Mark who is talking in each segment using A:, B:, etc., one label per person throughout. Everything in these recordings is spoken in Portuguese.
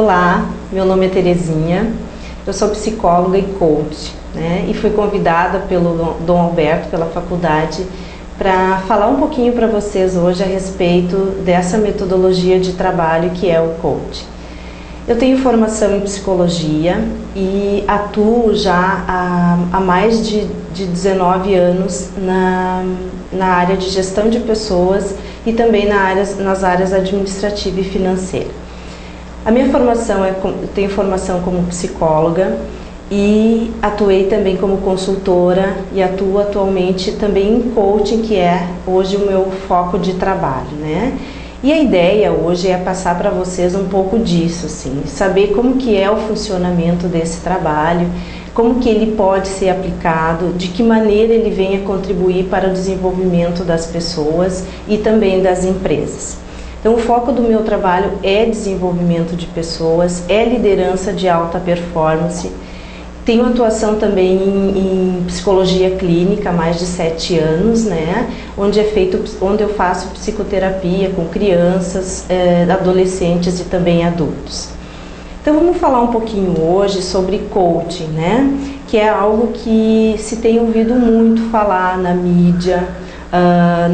A: Olá, meu nome é Terezinha, eu sou psicóloga e coach, né? E fui convidada pelo Dom Alberto, pela faculdade, para falar um pouquinho para vocês hoje a respeito dessa metodologia de trabalho que é o coach. Eu tenho formação em psicologia e atuo já há mais de 19 anos na área de gestão de pessoas e também nas áreas administrativa e financeira. A minha formação tenho formação como psicóloga e atuei também como consultora e atuo atualmente também em coaching, que é hoje o meu foco de trabalho, né? E a ideia hoje é passar para vocês um pouco disso, assim, saber como que é o funcionamento desse trabalho, como que ele pode ser aplicado, de que maneira ele vem a contribuir para o desenvolvimento das pessoas e também das empresas. Então, o foco do meu trabalho é desenvolvimento de pessoas, é liderança de alta performance. Tenho atuação também em psicologia clínica há mais de 7 anos, né? Onde eu faço psicoterapia com crianças, adolescentes e também adultos. Então, vamos falar um pouquinho hoje sobre coaching, né? Que é algo que se tem ouvido muito falar na mídia,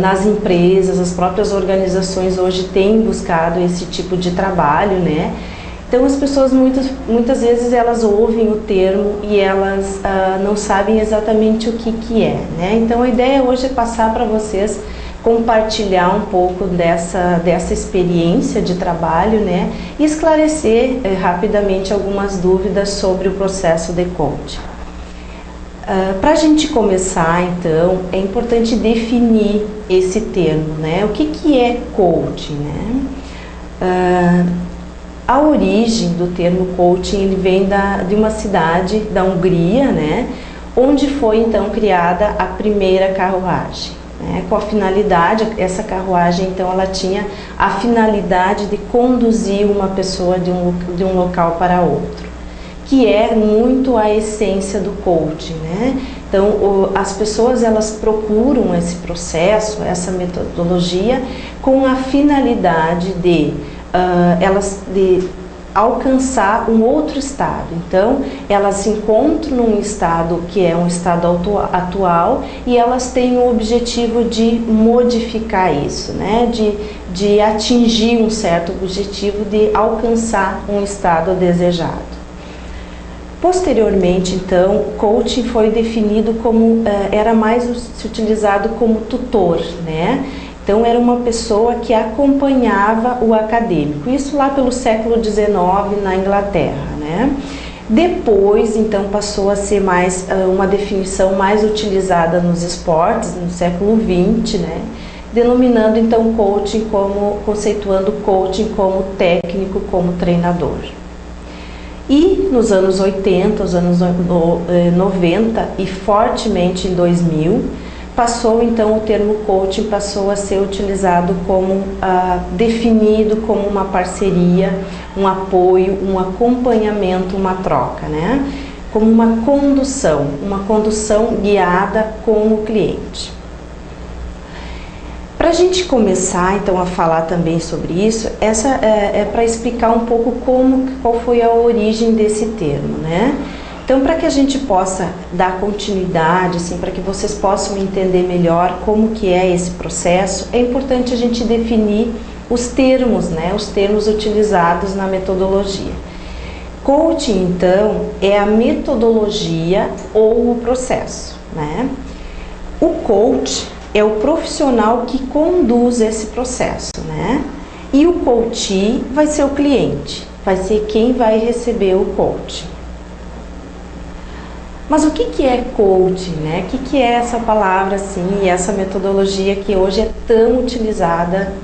A: nas empresas, as próprias organizações hoje têm buscado esse tipo de trabalho, né? Então as pessoas muitas vezes elas ouvem o termo e elas não sabem exatamente o que é, né? Então a ideia hoje é passar para vocês, compartilhar um pouco dessa experiência de trabalho, né? E esclarecer rapidamente algumas dúvidas sobre o processo de coaching. Para a gente começar, então, é importante definir esse termo, né? O que é coaching, né? A origem do termo coaching ele vem de uma cidade da Hungria, né? Onde foi então criada a primeira carruagem, né? Com a finalidade, essa carruagem então ela tinha a finalidade de conduzir uma pessoa de um local para outro, que é muito a essência do coaching, né? Então, as pessoas elas procuram esse processo, essa metodologia, com a finalidade de alcançar um outro estado. Então, elas se encontram num estado que é um estado atual e elas têm o objetivo de modificar isso, né? De atingir um certo objetivo, de alcançar um estado desejado. Posteriormente, então, coaching foi definido como, era mais se utilizado como tutor, né? Então, era uma pessoa que acompanhava o acadêmico, isso lá pelo século XIX na Inglaterra, né? Depois, então, passou a ser mais uma definição mais utilizada nos esportes, no século XX, né? Denominando, então, coaching conceituando coaching como técnico, como treinador. E nos anos 80, os anos 90 e fortemente em 2000, passou então o termo coaching passou a ser utilizado como definido como uma parceria, um apoio, um acompanhamento, uma troca, né? Como uma condução guiada com o cliente. Para a gente começar então a falar também sobre isso, essa é para explicar um pouco qual foi a origem desse termo, né? Então, para que a gente possa dar continuidade, assim, para que vocês possam entender melhor como que é esse processo, é importante a gente definir os termos, né? Os termos utilizados na metodologia. Coaching, então, é a metodologia ou o processo, né? O coach é o profissional que conduz esse processo, né? E o coachee vai ser o cliente, vai ser quem vai receber o coaching. Mas o que é coaching, né? O que é essa palavra, assim, e essa metodologia que hoje é tão utilizada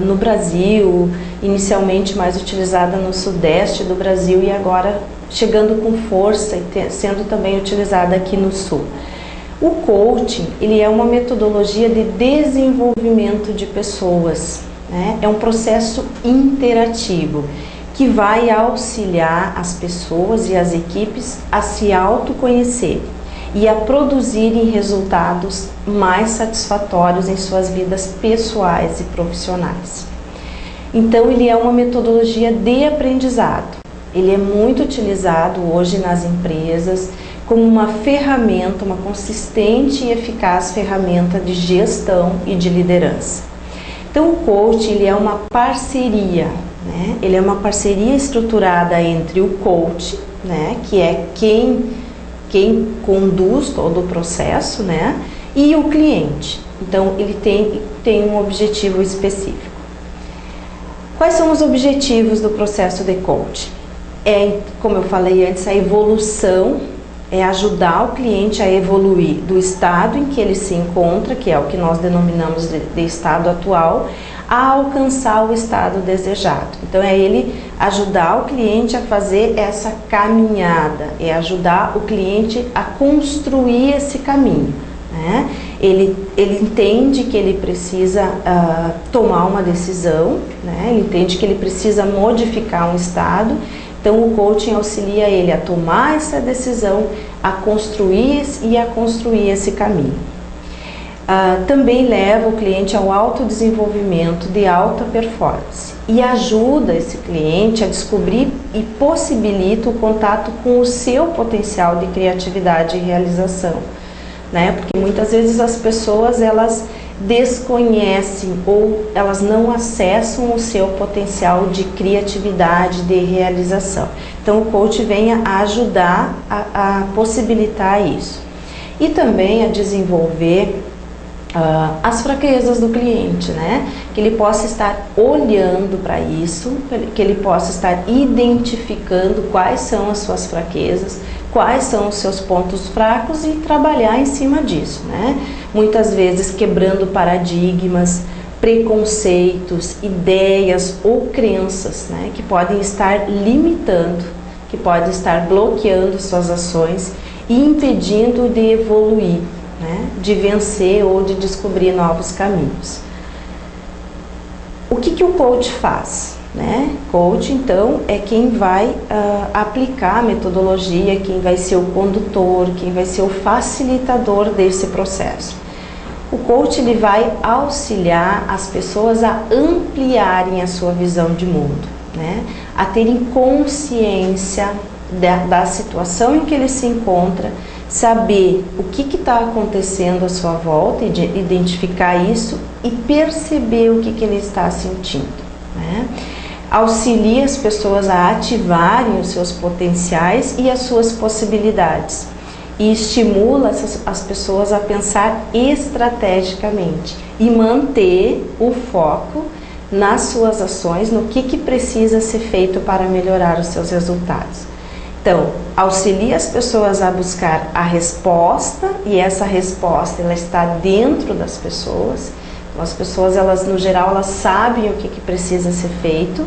A: no Brasil, inicialmente mais utilizada no sudeste do Brasil e agora chegando com força e sendo também utilizada aqui no sul. O coaching, ele é uma metodologia de desenvolvimento de pessoas, né? É um processo interativo que vai auxiliar as pessoas e as equipes a se autoconhecer e a produzirem resultados mais satisfatórios em suas vidas pessoais e profissionais. Então, ele é uma metodologia de aprendizado, Ele é muito utilizado hoje nas empresas como uma ferramenta, uma consistente e eficaz ferramenta de gestão e de liderança. Então o coach, ele é uma parceria, né? Ele é uma parceria estruturada entre o coach, né, que é quem conduz todo o processo, né, e o cliente. Então ele tem um objetivo específico. Quais são os objetivos do processo de coaching? Como eu falei antes, a evolução, é ajudar o cliente a evoluir do estado em que ele se encontra, que é o que nós denominamos de estado atual, a alcançar o estado desejado. Então é ele ajudar o cliente a fazer essa caminhada, é ajudar o cliente a construir esse caminho, né? Ele entende que ele precisa tomar uma decisão, né? Ele entende que ele precisa modificar um estado. Então o coaching auxilia ele a tomar essa decisão, a construir esse caminho. Também leva o cliente ao autodesenvolvimento de alta performance e ajuda esse cliente a descobrir e possibilita o contato com o seu potencial de criatividade e realização, né? Porque muitas vezes as pessoas elas desconhecem ou elas não acessam o seu potencial de criatividade, de realização. Então o coach vem a ajudar a possibilitar isso e também a desenvolver as fraquezas do cliente, né? Que ele possa estar olhando para isso, que ele possa estar identificando quais são as suas fraquezas, quais são os seus pontos fracos e trabalhar em cima disso, né? Muitas vezes quebrando paradigmas, preconceitos, ideias ou crenças, né? Que podem estar limitando, que podem estar bloqueando suas ações e impedindo de evoluir, né? De vencer ou de descobrir novos caminhos. O que o coach faz? Né? Coach, então, é quem vai aplicar a metodologia, quem vai ser o condutor, quem vai ser o facilitador desse processo. O coach ele vai auxiliar as pessoas a ampliarem a sua visão de mundo, né? A terem consciência da situação em que ele se encontra, saber o que está acontecendo à sua volta, identificar isso e perceber o que ele está sentindo, né? Auxilia as pessoas a ativarem os seus potenciais e as suas possibilidades e estimula as pessoas a pensar estrategicamente e manter o foco nas suas ações, no que precisa ser feito para melhorar os seus resultados. Então, auxilia as pessoas a buscar a resposta e essa resposta ela está dentro das pessoas. As pessoas, elas no geral, elas sabem o que precisa ser feito,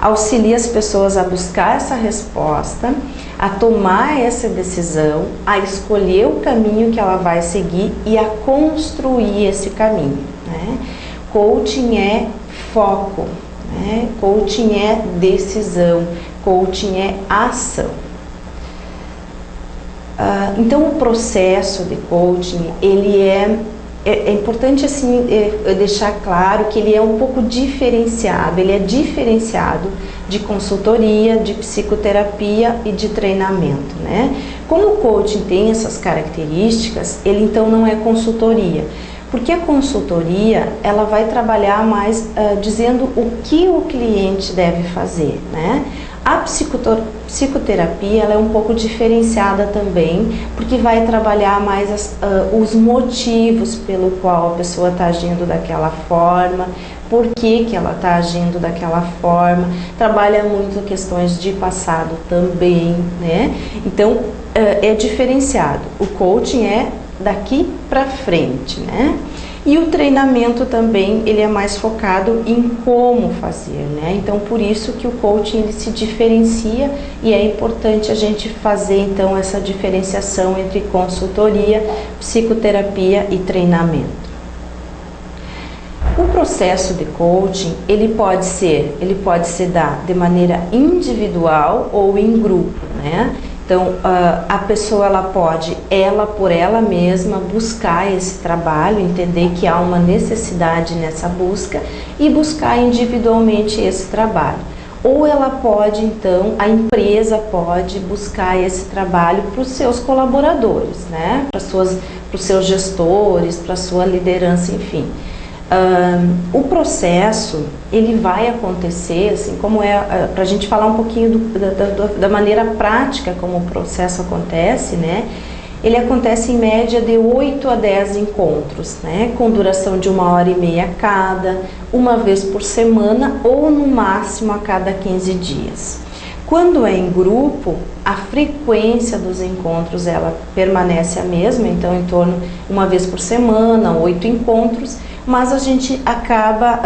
A: auxilia as pessoas a buscar essa resposta, a tomar essa decisão, a escolher o caminho que ela vai seguir e a construir esse caminho, né? Coaching é foco, né? Coaching é decisão, coaching é ação. Então o processo de coaching, ele é importante assim deixar claro que ele é um pouco diferenciado, ele é diferenciado de consultoria, de psicoterapia e de treinamento, né? Como o coaching tem essas características, ele então não é consultoria, porque a consultoria ela vai trabalhar mais dizendo o que o cliente deve fazer, né? A psicoterapia ela é um pouco diferenciada também, porque vai trabalhar mais os motivos pelo qual a pessoa está agindo daquela forma, por que ela está agindo daquela forma, trabalha muito questões de passado também, né? Então é diferenciado. O coaching é daqui para frente, né? E o treinamento também, ele é mais focado em como fazer, né? Então, por isso que o coaching ele se diferencia e é importante a gente fazer, então, essa diferenciação entre consultoria, psicoterapia e treinamento. O processo de coaching, ele pode ser dado de maneira individual ou em grupo, né? Então, a pessoa ela pode, por ela mesma, buscar esse trabalho, entender que há uma necessidade nessa busca e buscar individualmente esse trabalho. ou ela pode, então, a empresa pode buscar esse trabalho para os seus colaboradores, né? Para os seus gestores, para a sua liderança, enfim. O processo, ele vai acontecer, assim, como para a gente falar um pouquinho da maneira prática como o processo acontece, né? Ele acontece em média de 8 a 10 encontros, né? Com duração de 1h30 cada, uma vez por semana ou no máximo a cada 15 dias. Quando é em grupo, a frequência dos encontros ela permanece a mesma, então em torno uma vez por semana, 8 encontros, mas a gente acaba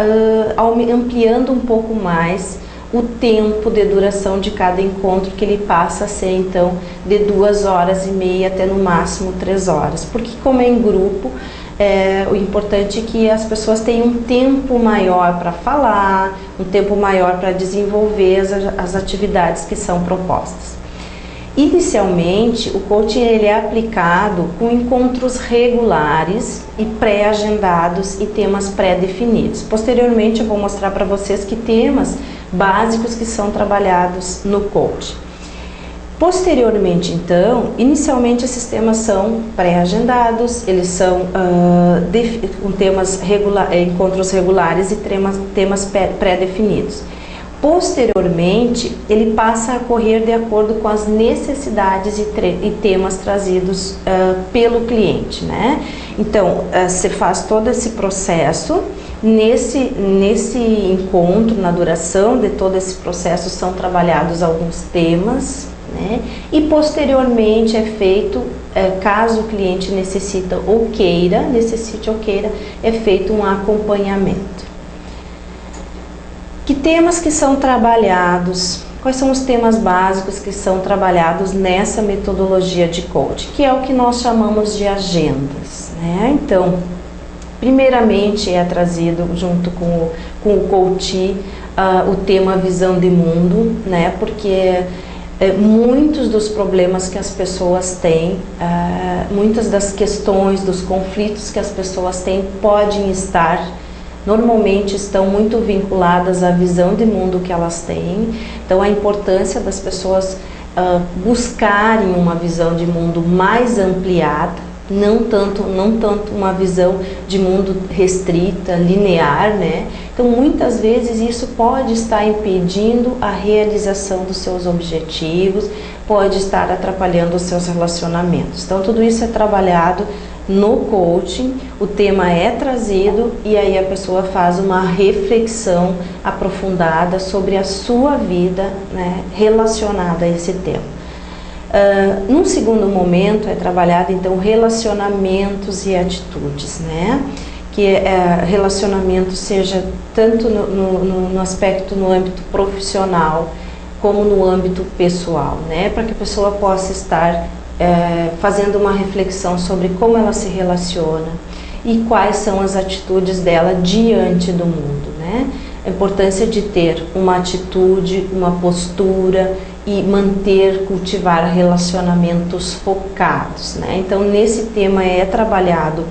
A: ampliando um pouco mais o tempo de duração de cada encontro, que ele passa a ser então de 2h30 até no máximo 3 horas, porque como é em grupo, o importante é que as pessoas tenham um tempo maior para falar, um tempo maior para desenvolver as atividades que são propostas. Inicialmente, o coaching ele é aplicado com encontros regulares e pré-agendados e temas pré-definidos. Posteriormente, eu vou mostrar para vocês que temas básicos que são trabalhados no coaching. Posteriormente, então, inicialmente esses temas são pré-agendados, eles são com encontros regulares e temas pré-definidos. Posteriormente, ele passa a correr de acordo com as necessidades e temas trazidos pelo cliente, né? Então, você faz todo esse processo, nesse encontro, na duração de todo esse processo, são trabalhados alguns temas, né? E posteriormente é feito, caso o cliente necessite ou queira, é feito um acompanhamento. Que temas que são trabalhados? Quais são os temas básicos que são trabalhados nessa metodologia de coaching? Que é o que nós chamamos de agendas, né? Então, primeiramente é trazido junto com o coaching o tema visão de mundo, né? Porque muitos dos problemas que as pessoas têm, muitas das questões, dos conflitos que as pessoas têm podem estar, normalmente estão muito vinculadas à visão de mundo que elas têm. Então a importância das pessoas buscarem uma visão de mundo mais ampliada, não tanto uma visão de mundo restrita, linear, né? Então muitas vezes isso pode estar impedindo a realização dos seus objetivos, pode estar atrapalhando os seus relacionamentos. Então tudo isso é trabalhado no coaching, o tema é trazido e aí a pessoa faz uma reflexão aprofundada sobre a sua vida, né, relacionada a esse tema. Num segundo momento é trabalhado então relacionamentos e atitudes, né? Que relacionamento seja tanto no aspecto no âmbito profissional como no âmbito pessoal, né? Para que a pessoa possa estar fazendo uma reflexão sobre como ela se relaciona e quais são as atitudes dela diante do mundo, né? A importância de ter uma atitude, uma postura e cultivar relacionamentos focados, né? Então nesse tema é trabalhado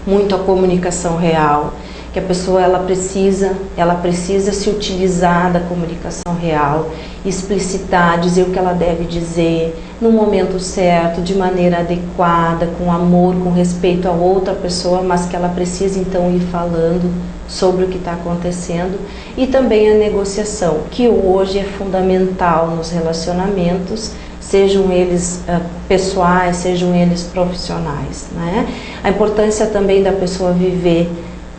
A: muito a comunicação real, que a pessoa ela precisa se utilizar da comunicação real, explicitar, dizer o que ela deve dizer no momento certo, de maneira adequada, com amor, com respeito a outra pessoa, mas que ela precisa então ir falando sobre o que está acontecendo. E também a negociação, que hoje é fundamental nos relacionamentos, sejam eles pessoais, sejam eles profissionais, né? A importância também da pessoa viver,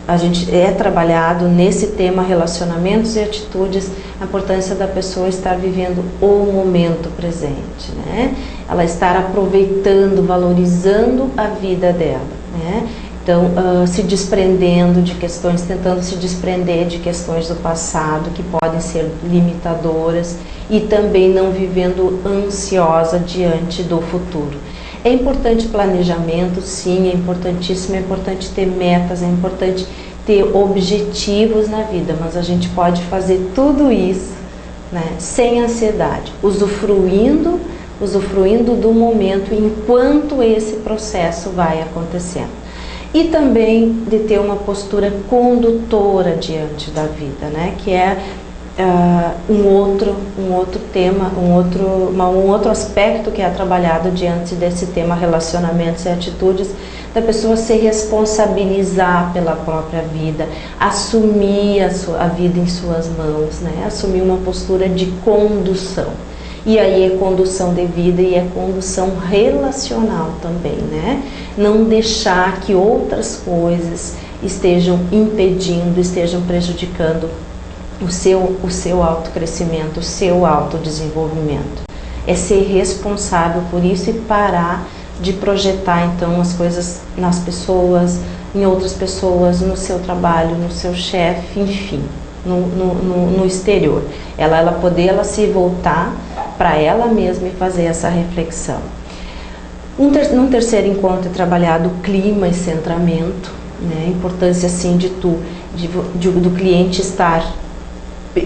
A: a gente é trabalhado nesse tema relacionamentos e atitudes, a importância da pessoa estar vivendo o momento presente, né? Ela estar aproveitando, valorizando a vida dela, né? Então, se desprendendo de questões, tentando se desprender de questões do passado que podem ser limitadoras e também não vivendo ansiosa diante do futuro. É importante planejamento, sim, é importantíssimo, é importante ter metas, é importante ter objetivos na vida, mas a gente pode fazer tudo isso, né, sem ansiedade, usufruindo do momento enquanto esse processo vai acontecendo. E também de ter uma postura condutora diante da vida, né, que é um outro tema, um outro aspecto que é trabalhado diante desse tema relacionamentos e atitudes, da pessoa se responsabilizar pela própria vida, assumir a vida em suas mãos, né? Assumir uma postura de condução. E aí é condução de vida e é condução relacional também, né? Não deixar que outras coisas estejam impedindo, estejam prejudicando o seu autocrescimento, o seu autodesenvolvimento. É ser responsável por isso e parar de projetar então as coisas nas pessoas, em outras pessoas, no seu trabalho, no seu chefe, enfim, no exterior. Ela poder se voltar para ela mesma e fazer essa reflexão. Num terceiro encontro é trabalhado clima e centramento, né? A importância assim do cliente estar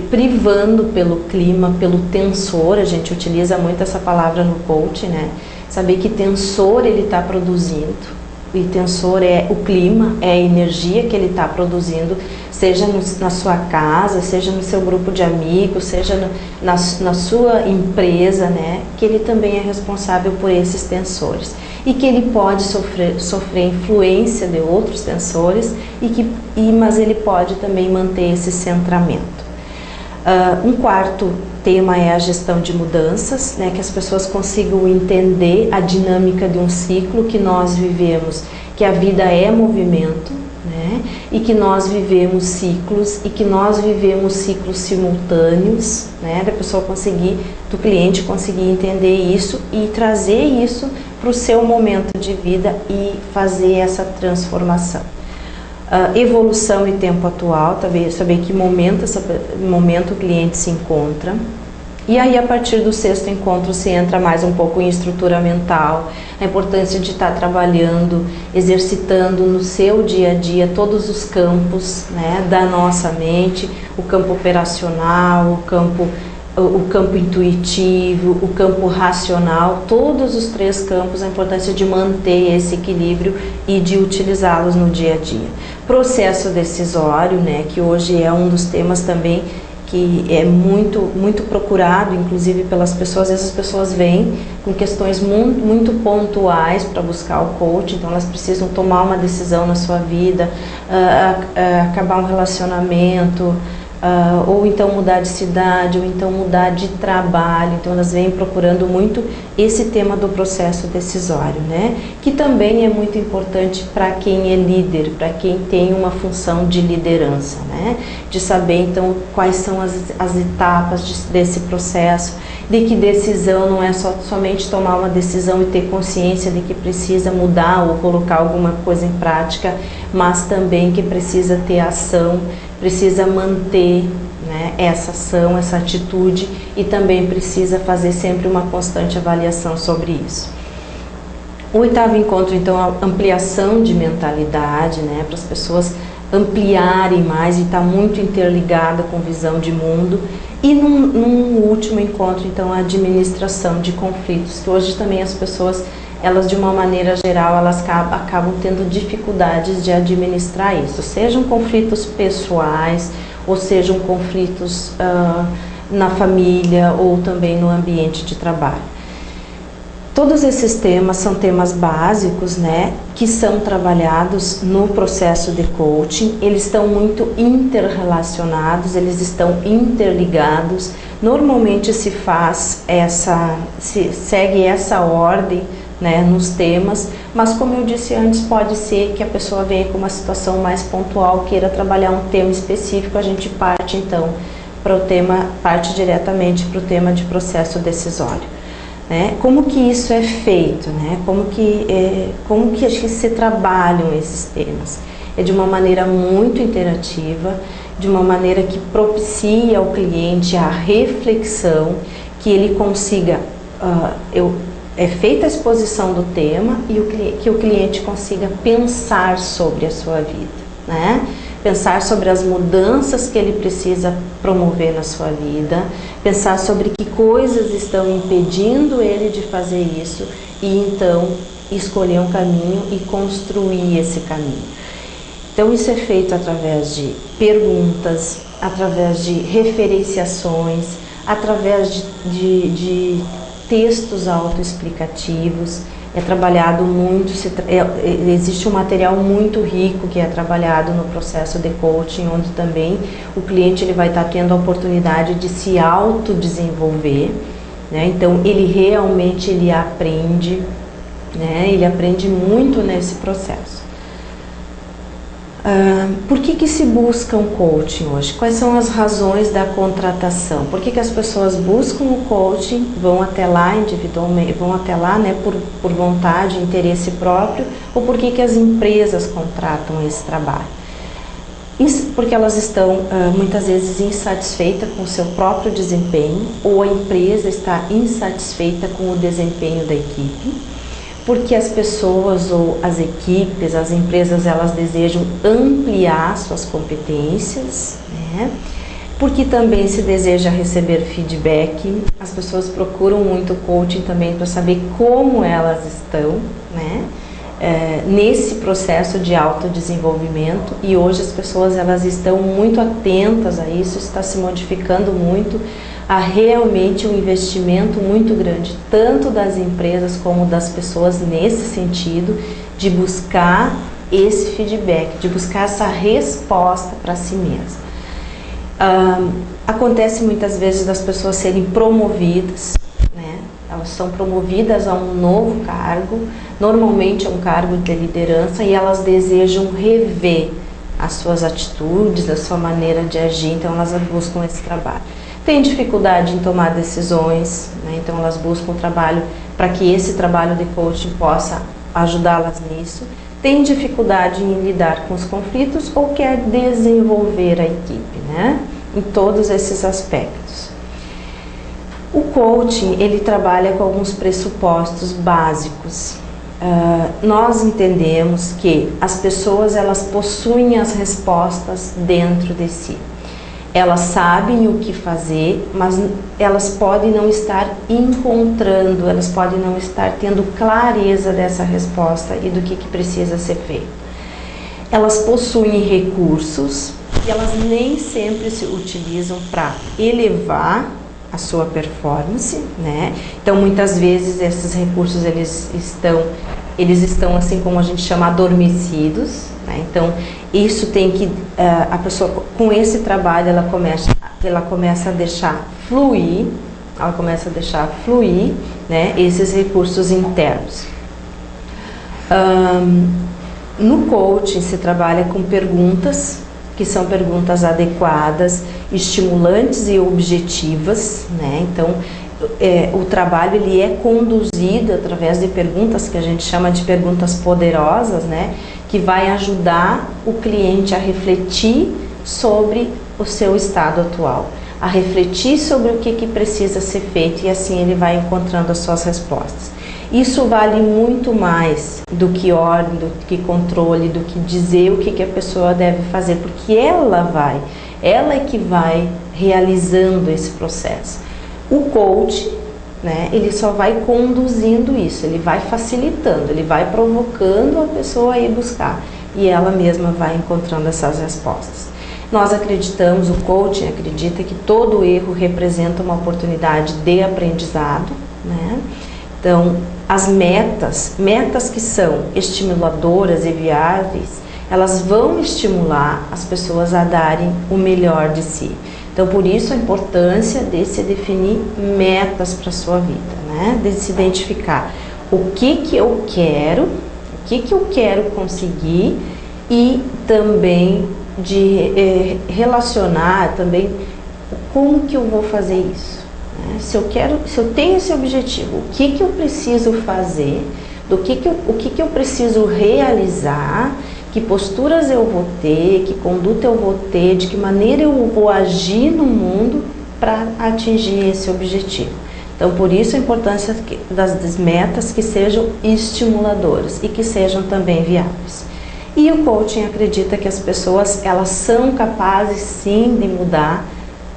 A: privando pelo clima, pelo tensor. A gente utiliza muito essa palavra no coaching, né? Saber que tensor ele está produzindo, e tensor é o clima, é a energia que ele está produzindo, seja na sua casa, seja no seu grupo de amigos, seja na sua empresa, né? Que ele também é responsável por esses tensores e que ele pode sofrer influência de outros tensores, mas ele pode também manter esse centramento. Um quarto tema é a gestão de mudanças, né, que as pessoas consigam entender a dinâmica de um ciclo que nós vivemos, que a vida é movimento, né, e que nós vivemos ciclos simultâneos, né, do cliente conseguir entender isso e trazer isso para o seu momento de vida e fazer essa transformação. Evolução e tempo atual, saber que momento o cliente se encontra. E aí, a partir do sexto encontro, se entra mais um pouco em estrutura mental, a importância de estar trabalhando, exercitando no seu dia a dia todos os campos, né, da nossa mente, o campo operacional, o campo intuitivo, o campo racional, todos os três campos, a importância de manter esse equilíbrio e de utilizá-los no dia a dia. Processo decisório, né, que hoje é um dos temas também que é muito procurado, inclusive pelas pessoas. Às vezes as pessoas vêm com questões muito pontuais para buscar o coach, então elas precisam tomar uma decisão na sua vida, acabar um relacionamento, ou então mudar de cidade, ou então mudar de trabalho. Então elas vêm procurando muito esse tema do processo decisório, né? Que também é muito importante para quem é líder, para quem tem uma função de liderança, né? De saber então quais são as etapas desse processo, de que decisão não é somente tomar uma decisão e ter consciência de que precisa mudar ou colocar alguma coisa em prática, mas também que precisa ter ação, precisa manter, né, essa ação, essa atitude, e também precisa fazer sempre uma constante avaliação sobre isso. O oitavo encontro, então, a ampliação de mentalidade, né, para as pessoas ampliarem mais e estar muito interligada com visão de mundo. E num último encontro, então, a administração de conflitos, que hoje também as pessoas, elas de uma maneira geral, elas acabam tendo dificuldades de administrar isso, sejam conflitos pessoais, ou sejam conflitos na família, ou também no ambiente de trabalho. Todos esses temas são temas básicos, né, que são trabalhados no processo de coaching. Eles estão muito interrelacionados, eles estão interligados. Normalmente segue essa ordem, né, nos temas, mas como eu disse antes, pode ser que a pessoa venha com uma situação mais pontual, queira trabalhar um tema específico, a gente parte então parte diretamente para o tema de processo decisório. Né? Como que isso é feito, né? Como que se trabalham esses temas? É de uma maneira muito interativa, de uma maneira que propicia ao cliente a reflexão, que ele consiga, é feita a exposição do tema e que o cliente consiga pensar sobre a sua vida, né? Pensar sobre as mudanças que ele precisa promover na sua vida, pensar sobre que coisas estão impedindo ele de fazer isso e então escolher um caminho e construir esse caminho. Então isso é feito através de perguntas, através de referenciações, através de textos autoexplicativos. É trabalhado muito, existe um material muito rico que é trabalhado no processo de coaching, onde também o cliente ele vai estar tendo a oportunidade de se autodesenvolver, né? Então ele realmente aprende, né? Ele aprende muito nesse processo. Por que se busca um coaching hoje? Quais são as razões da contratação? Por que as pessoas buscam o coaching, vão até lá individualmente, vão até lá, né, por vontade, interesse próprio, ou por que as empresas contratam esse trabalho? Isso porque elas estão muitas vezes insatisfeitas com o seu próprio desempenho, ou a empresa está insatisfeita com o desempenho da equipe. Porque as pessoas ou as equipes, as empresas, elas desejam ampliar suas competências, né? Porque também se deseja receber feedback. As pessoas procuram muito coaching também para saber como elas estão, né? Nesse processo de autodesenvolvimento, e hoje as pessoas elas estão muito atentas a isso, está se modificando muito. Há realmente um investimento muito grande, tanto das empresas como das pessoas, nesse sentido, de buscar esse feedback, de buscar essa resposta para si mesma. Acontece muitas vezes das pessoas serem promovidas, né? Elas são promovidas a um novo cargo, normalmente é um cargo de liderança, e elas desejam rever as suas atitudes, a sua maneira de agir, então elas buscam esse trabalho. Tem dificuldade em tomar decisões, né? Então elas buscam trabalho para que esse trabalho de coaching possa ajudá-las nisso. Tem dificuldade em lidar com os conflitos ou quer desenvolver a equipe, né? Em todos esses aspectos. O coaching, ele trabalha com alguns pressupostos básicos. Nós entendemos que as pessoas elas possuem as respostas dentro de si. Elas sabem o que fazer, mas elas podem não estar encontrando, elas podem não estar tendo clareza dessa resposta e do que precisa ser feito. Elas possuem recursos e elas nem sempre se utilizam para elevar a sua performance, né? Então, muitas vezes esses recursos eles estão assim como a gente chama adormecidos, né? Então isso tem que a pessoa com esse trabalho ela começa a deixar fluir, né, esses recursos internos. No coaching se trabalha com perguntas que são perguntas adequadas, estimulantes e objetivas, né? Então o trabalho ele é conduzido através de perguntas que a gente chama de perguntas poderosas, né? Que vai ajudar o cliente a refletir sobre o seu estado atual, a refletir sobre o que precisa ser feito, e assim ele vai encontrando as suas respostas. Isso vale muito mais do que ordem, do que controle, do que dizer o que a pessoa deve fazer, porque ela é que vai realizando esse processo. O coach, né, ele só vai conduzindo isso, ele vai facilitando, ele vai provocando a pessoa a ir buscar, e ela mesma vai encontrando essas respostas. Nós acreditamos, o coaching acredita que todo erro representa uma oportunidade de aprendizado, né? Então, as metas que são estimuladoras e viáveis, elas vão estimular as pessoas a darem o melhor de si. Então, por isso a importância de se definir metas para a sua vida, né? De se identificar o que eu quero, o que eu quero conseguir, e também de relacionar também como que eu vou fazer isso. Se eu tenho esse objetivo, o que eu preciso fazer, o que eu preciso realizar, que posturas eu vou ter, que conduta eu vou ter, de que maneira eu vou agir no mundo para atingir esse objetivo. Então, por isso a importância das metas que sejam estimuladoras e que sejam também viáveis. E o coaching acredita que as pessoas elas são capazes sim de mudar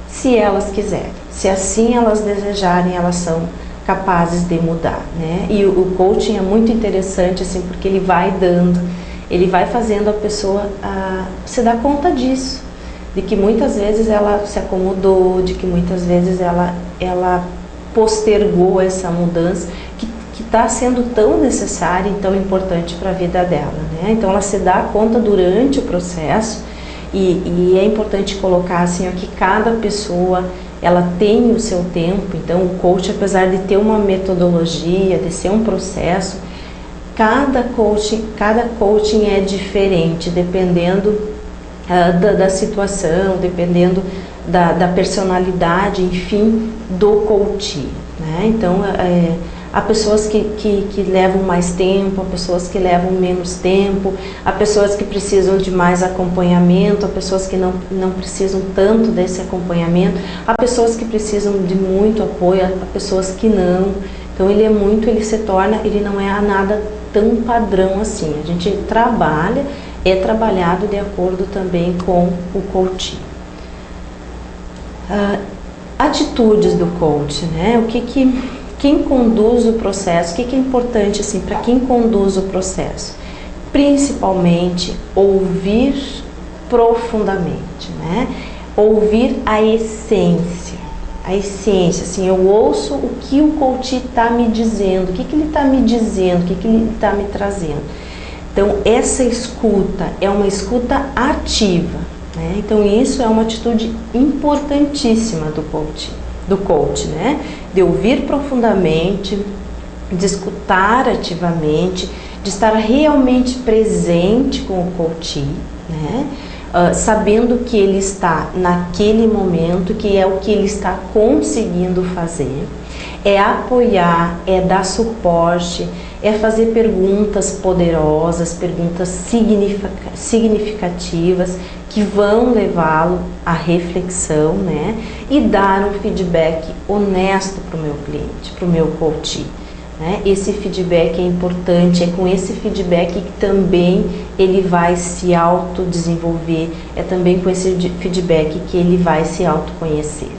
A: se elas quiserem. Se assim elas desejarem, elas são capazes de mudar, né? E o coaching é muito interessante assim, porque ele vai fazendo a pessoa se dar conta disso, de que muitas vezes ela se acomodou, de que muitas vezes ela postergou essa mudança que está sendo tão necessária e tão importante para a vida dela, né? Então ela se dá conta durante o processo e é importante colocar assim, ó, que cada pessoa ela tem o seu tempo. Então o coach, apesar de ter uma metodologia, de ser um processo, cada coaching é diferente, dependendo da situação, dependendo da personalidade, enfim, do coach, né? Então há pessoas que levam mais tempo, há pessoas que levam menos tempo, há pessoas que precisam de mais acompanhamento, há pessoas que não precisam tanto desse acompanhamento, há pessoas que precisam de muito apoio, há pessoas que não. Então ele não é nada tão padrão assim. A gente é trabalhado de acordo também com o coaching. Atitudes do coach, né? Quem conduz o processo, o que é importante assim para quem conduz o processo? Principalmente ouvir profundamente, né? Ouvir a essência, assim, eu ouço o que o coach está me dizendo, o que ele está me dizendo, o que ele está me trazendo. Então essa escuta é uma escuta ativa, né? Então isso é uma atitude importantíssima do coach, né? De ouvir profundamente, de escutar ativamente, de estar realmente presente com o coach, né? Sabendo que ele está naquele momento, que é o que ele está conseguindo fazer, é apoiar, é dar suporte, é fazer perguntas poderosas, perguntas significativas que vão levá-lo à reflexão, né? E dar um feedback honesto para o meu cliente, para o meu coach, né? Esse feedback é importante, é com esse feedback que também ele vai se autodesenvolver, é também com esse feedback que ele vai se autoconhecer,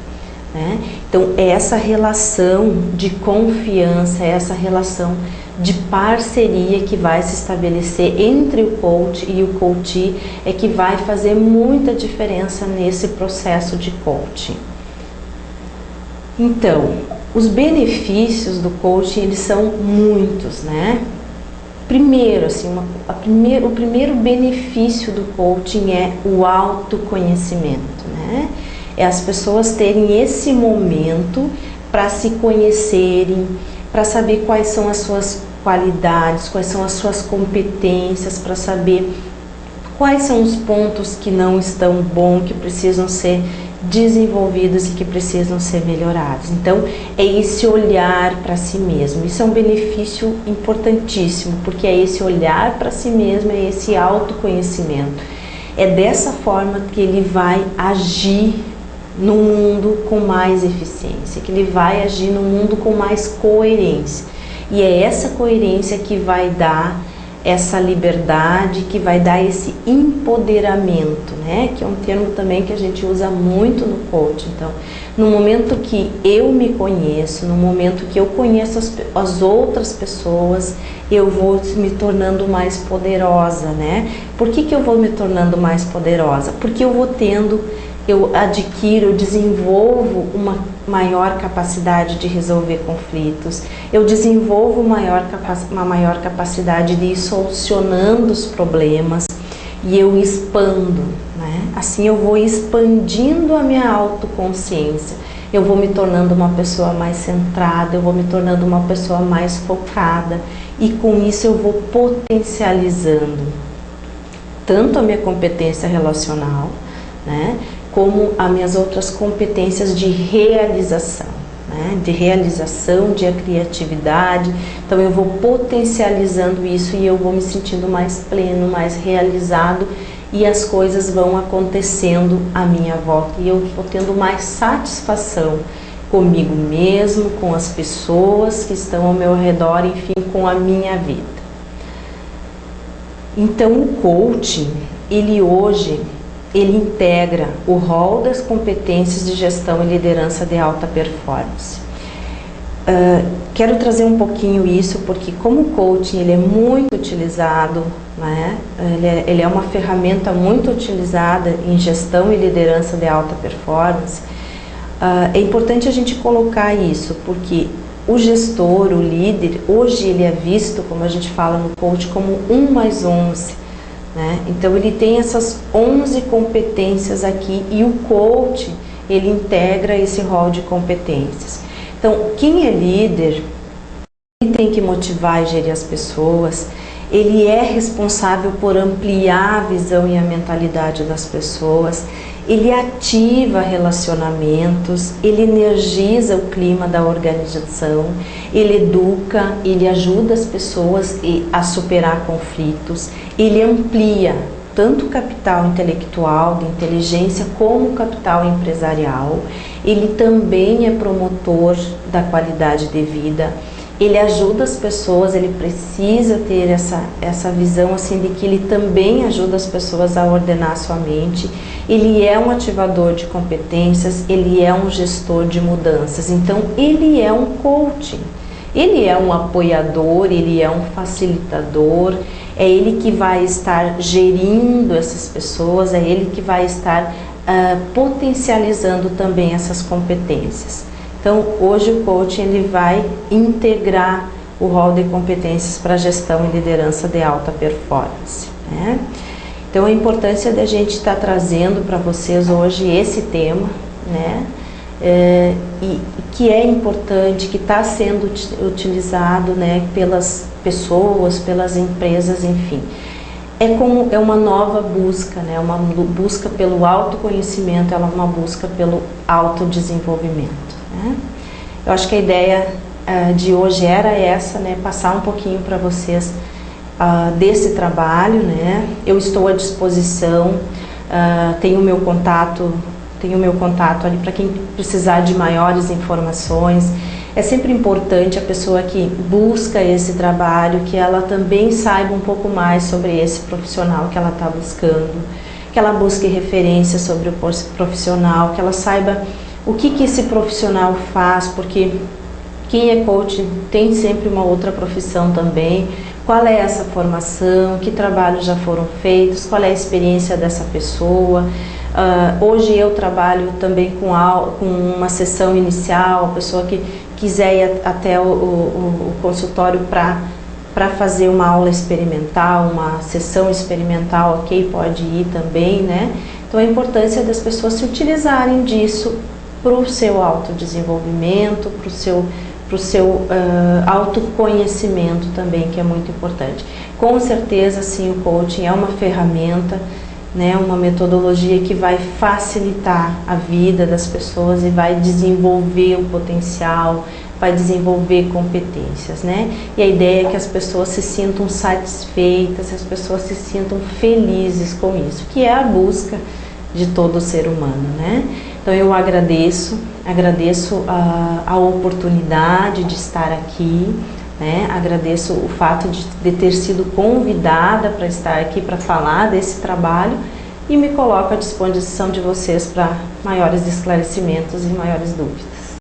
A: né? Então essa relação de confiança, essa relação de parceria que vai se estabelecer entre o coach e o coachee é que vai fazer muita diferença nesse processo de coaching. Então, os benefícios do coaching, eles são muitos, né? Primeiro, assim, o primeiro benefício do coaching é o autoconhecimento, né? É as pessoas terem esse momento para se conhecerem, para saber quais são as suas qualidades, quais são as suas competências, para saber quais são os pontos que não estão bons, que precisam ser desenvolvidos e que precisam ser melhorados. Então, é esse olhar para si mesmo. Isso é um benefício importantíssimo, porque é esse olhar para si mesmo, é esse autoconhecimento. É dessa forma que ele vai agir no mundo com mais eficiência, que ele vai agir no mundo com mais coerência. E é essa coerência que vai dar essa liberdade, que vai dar esse empoderamento, né? Que é um termo também que a gente usa muito no coaching. Então, no momento que eu me conheço, no momento que eu conheço as outras pessoas, eu vou me tornando mais poderosa, né? Por que eu vou me tornando mais poderosa? Porque eu adquiro, eu desenvolvo uma maior capacidade de resolver conflitos, eu desenvolvo uma maior capacidade de ir solucionando os problemas e eu expando, né? Assim eu vou expandindo a minha autoconsciência, eu vou me tornando uma pessoa mais centrada, eu vou me tornando uma pessoa mais focada e com isso eu vou potencializando tanto a minha competência relacional, né? Como as minhas outras competências de realização, né? De realização, de criatividade. Então eu vou potencializando isso e eu vou me sentindo mais pleno, mais realizado e as coisas vão acontecendo à minha volta e eu vou tendo mais satisfação comigo mesmo, com as pessoas que estão ao meu redor, enfim, com a minha vida. Então o coaching, ele integra o rol das competências de gestão e liderança de alta performance. Quero trazer um pouquinho isso, porque como o coaching ele é muito utilizado, né? Ele é uma ferramenta muito utilizada em gestão e liderança de alta performance, é importante a gente colocar isso, porque o gestor, o líder, hoje ele é visto, como a gente fala no coach, como 1+11, né? Então ele tem essas 11 competências aqui e o coach, ele integra esse rol de competências. Então, quem é líder, ele tem que motivar e gerir as pessoas, ele é responsável por ampliar a visão e a mentalidade das pessoas, ele ativa relacionamentos, ele energiza o clima da organização, ele educa, ele ajuda as pessoas a superar conflitos, ele amplia tanto o capital intelectual, de inteligência, como o capital empresarial. Ele também é promotor da qualidade de vida, ele ajuda as pessoas, ele precisa ter essa visão assim de que ele também ajuda as pessoas a ordenar sua mente, ele é um ativador de competências, ele é um gestor de mudanças, então ele é um coaching, ele é um apoiador, ele é um facilitador, é ele que vai estar gerindo essas pessoas, é ele que vai estar potencializando também essas competências. Então, hoje o coaching ele vai integrar o rol de competências para gestão e liderança de alta performance, né? Então, a importância da gente estar trazendo para vocês hoje esse tema, né? E que é importante, que está sendo utilizado, né, pelas pessoas, pelas empresas, enfim. É uma nova busca, né? Uma busca pelo autoconhecimento, é uma busca pelo autodesenvolvimento, né? Eu acho que a ideia de hoje era essa, né? Passar um pouquinho para vocês desse trabalho, né? Eu estou à disposição, tenho o meu contato ali para quem precisar de maiores informações. É sempre importante a pessoa que busca esse trabalho, que ela também saiba um pouco mais sobre esse profissional que ela está buscando, que ela busque referências sobre o profissional, que ela saiba o que esse profissional faz, porque quem é coach tem sempre uma outra profissão também. Qual é essa formação, que trabalhos já foram feitos, qual é a experiência dessa pessoa. Hoje eu trabalho também com uma sessão inicial, a pessoa que quiser ir até o consultório para fazer uma aula experimental, uma sessão experimental, ok, pode ir também, né? Então a importância das pessoas se utilizarem disso para o seu autodesenvolvimento, para o seu autoconhecimento também, que é muito importante. Com certeza, sim, o coaching é uma ferramenta, né, uma metodologia que vai facilitar a vida das pessoas e vai desenvolver o potencial, vai desenvolver competências, né? E a ideia é que as pessoas se sintam satisfeitas, as pessoas se sintam felizes com isso, que é a busca de todo ser humano, né? Então eu agradeço a oportunidade de estar aqui, né? Agradeço o fato de ter sido convidada para estar aqui para falar desse trabalho e me coloco à disposição de vocês para maiores esclarecimentos e maiores dúvidas.